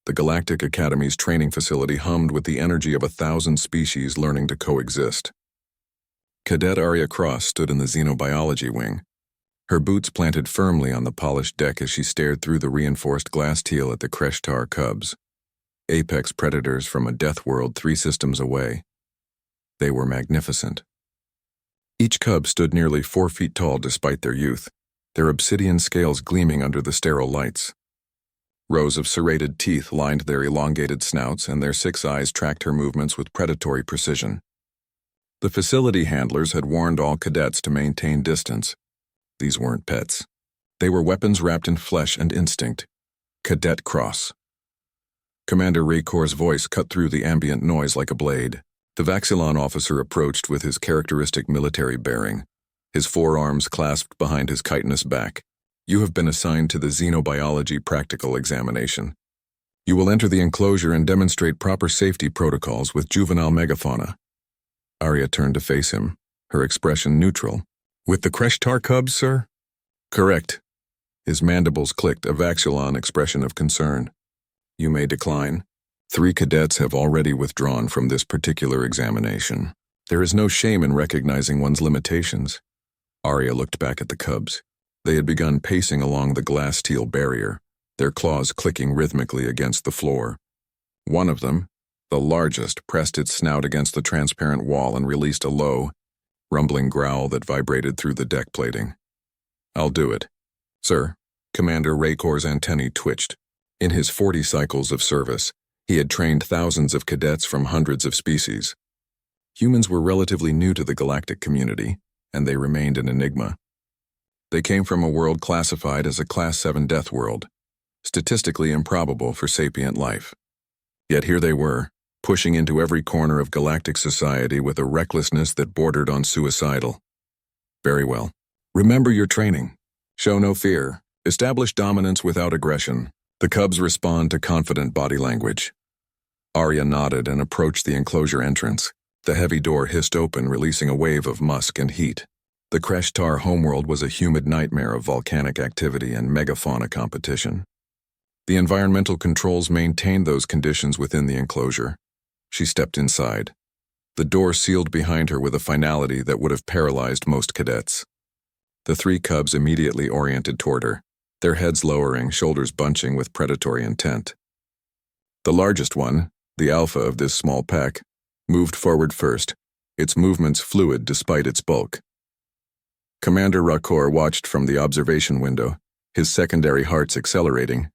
The Galactic Academy's training facility hummed with the energy of 1,000 species learning to coexist. Cadet Arya Cross stood in the xenobiology wing, her boots planted firmly on the polished deck as she stared through the reinforced glass teal at the Kreshtar cubs, apex predators from a death world 3 systems away. They were magnificent. Each cub stood nearly 4 feet tall despite their youth, their obsidian scales gleaming under the sterile lights. Rows of serrated teeth lined their elongated snouts, and their 6 eyes tracked her movements with predatory precision. The facility handlers had warned all cadets to maintain distance. These weren't pets. They were weapons wrapped in flesh and instinct. Cadet Cross. Commander Raycor's voice cut through the ambient noise like a blade. The Vaxilon officer approached with his characteristic military bearing, his forearms clasped behind his chitinous back. You have been assigned to the xenobiology practical examination. You will enter the enclosure and demonstrate proper safety protocols with juvenile megafauna. Arya turned to face him, her expression neutral. With the Kreshtar cubs, sir? Correct. His mandibles clicked, a Vaxilon expression of concern. You may decline. 3 cadets have already withdrawn from this particular examination. There is no shame in recognizing one's limitations. Arya looked back at the cubs. They had begun pacing along the glass teal barrier, their claws clicking rhythmically against the floor. One of them, the largest, pressed its snout against the transparent wall and released a low, rumbling growl that vibrated through the deck plating. I'll do it. Sir, Commander Raycor's antennae twitched. In his 40 cycles of service, he had trained thousands of cadets from hundreds of species. Humans were relatively new to the galactic community, and they remained an enigma. They came from a world classified as a Class 7 death world, statistically improbable for sapient life. Yet here they were, pushing into every corner of galactic society with a recklessness that bordered on suicidal. Very well. Remember your training. Show no fear. Establish dominance without aggression. The cubs respond to confident body language. Arya nodded and approached the enclosure entrance. The heavy door hissed open, releasing a wave of musk and heat. The Kreshtar homeworld was a humid nightmare of volcanic activity and megafauna competition. The environmental controls maintained those conditions within the enclosure. She stepped inside. The door sealed behind her with a finality that would have paralyzed most cadets. The 3 cubs immediately oriented toward her, their heads lowering, shoulders bunching with predatory intent. The largest one, the alpha of this small pack, moved forward first, its movements fluid despite its bulk. Commander Raycor watched from the observation window, his secondary hearts accelerating.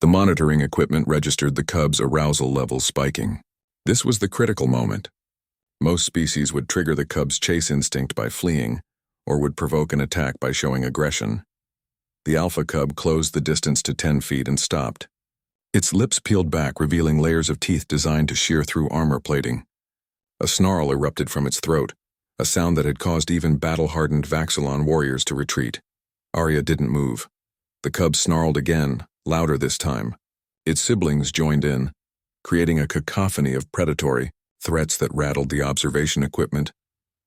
The monitoring equipment registered the cubs' arousal levels spiking. This was the critical moment. Most species would trigger the cub's chase instinct by fleeing, or would provoke an attack by showing aggression. The alpha cub closed the distance to 10 feet and stopped. Its lips peeled back, revealing layers of teeth designed to shear through armor plating. A snarl erupted from its throat, a sound that had caused even battle-hardened Vaxilon warriors to retreat. Arya didn't move. The cub snarled again, louder this time. Its siblings joined in, creating a cacophony of predatory threats that rattled the observation equipment.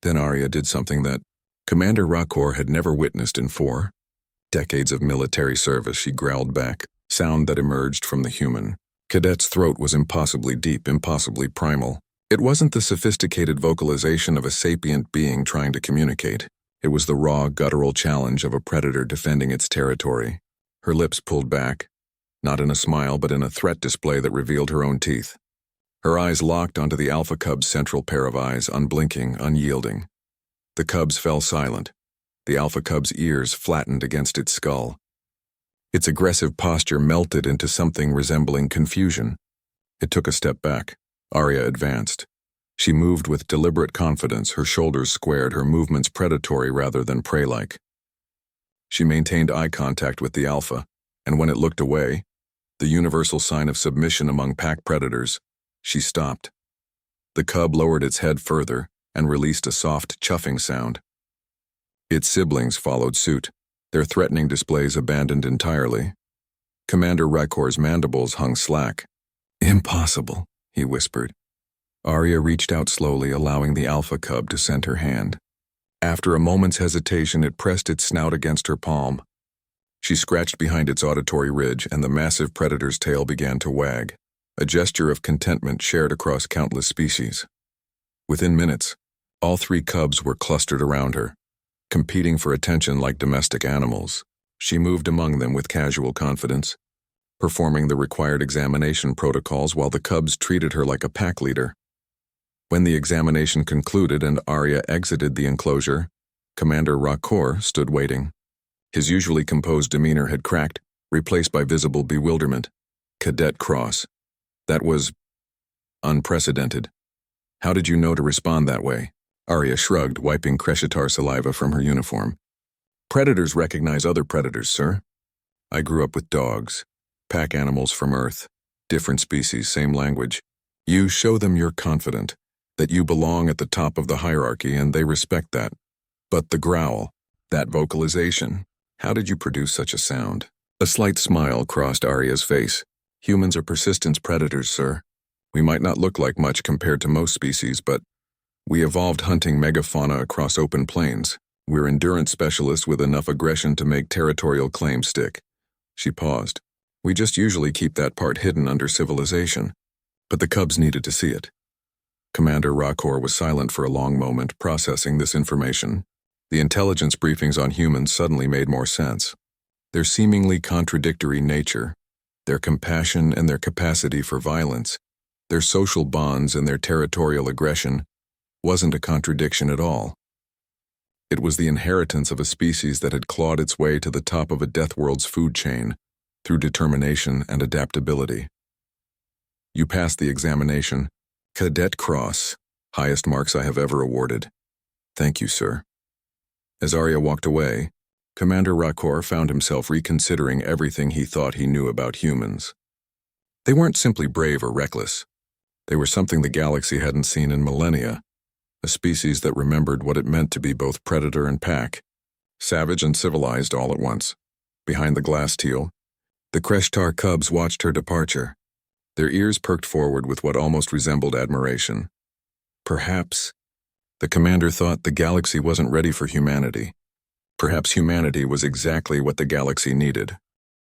Then Arya did something that Commander Raycor had never witnessed in 4 decades of military service. She growled back, sound that emerged from the human. Cadet's throat was impossibly deep, impossibly primal. It wasn't the sophisticated vocalization of a sapient being trying to communicate. It was the raw, guttural challenge of a predator defending its territory. Her lips pulled back, not in a smile but in a threat display that revealed her own teeth. Her eyes locked onto the alpha cub's central pair of eyes, unblinking, unyielding. The cubs fell silent. The alpha cub's ears flattened against its skull. Its aggressive posture melted into something resembling confusion. It took a step back. Arya advanced. She moved with deliberate confidence, her shoulders squared, her movements predatory rather than prey-like. She maintained eye contact with the alpha, and when it looked away, the universal sign of submission among pack predators, she stopped. The cub lowered its head further and released a soft, chuffing sound. Its siblings followed suit, their threatening displays abandoned entirely. Commander Raycor's mandibles hung slack. Impossible, he whispered. Arya reached out slowly, allowing the alpha cub to center her hand. After a moment's hesitation, it pressed its snout against her palm. She scratched behind its auditory ridge, and the massive predator's tail began to wag, a gesture of contentment shared across countless species. Within minutes, all 3 cubs were clustered around her, competing for attention like domestic animals. She moved among them with casual confidence, performing the required examination protocols while the cubs treated her like a pack leader. When the examination concluded and Arya exited the enclosure, Commander Rakor stood waiting. His usually composed demeanor had cracked, replaced by visible bewilderment. Cadet Cross. That was unprecedented. How did you know to respond that way? Arya shrugged, wiping Kreshitar saliva from her uniform. Predators recognize other predators, sir. I grew up with dogs, pack animals from Earth, different species, same language. You show them you're confident, that you belong at the top of the hierarchy, and they respect that. But the growl, that vocalization, how did you produce such a sound? A slight smile crossed Arya's face. Humans are persistence predators, sir. We might not look like much compared to most species, but we evolved hunting megafauna across open plains. We're endurance specialists with enough aggression to make territorial claims stick. She paused. We just usually keep that part hidden under civilization. But the cubs needed to see it. Commander Rakor was silent for a long moment, processing this information. The intelligence briefings on humans suddenly made more sense. Their seemingly contradictory nature, their compassion and their capacity for violence, their social bonds and their territorial aggression, wasn't a contradiction at all. It was the inheritance of a species that had clawed its way to the top of a death world's food chain through determination and adaptability. You passed the examination. Cadet Cross, highest marks I have ever awarded. Thank you, sir. As Arya walked away, Commander Rakor found himself reconsidering everything he thought he knew about humans. They weren't simply brave or reckless. They were something the galaxy hadn't seen in millennia, a species that remembered what it meant to be both predator and pack, savage and civilized all at once. Behind the glass teal, the Kreshitar cubs watched her departure, their ears perked forward with what almost resembled admiration. Perhaps, the commander thought, the galaxy wasn't ready for humanity. Perhaps humanity was exactly what the galaxy needed.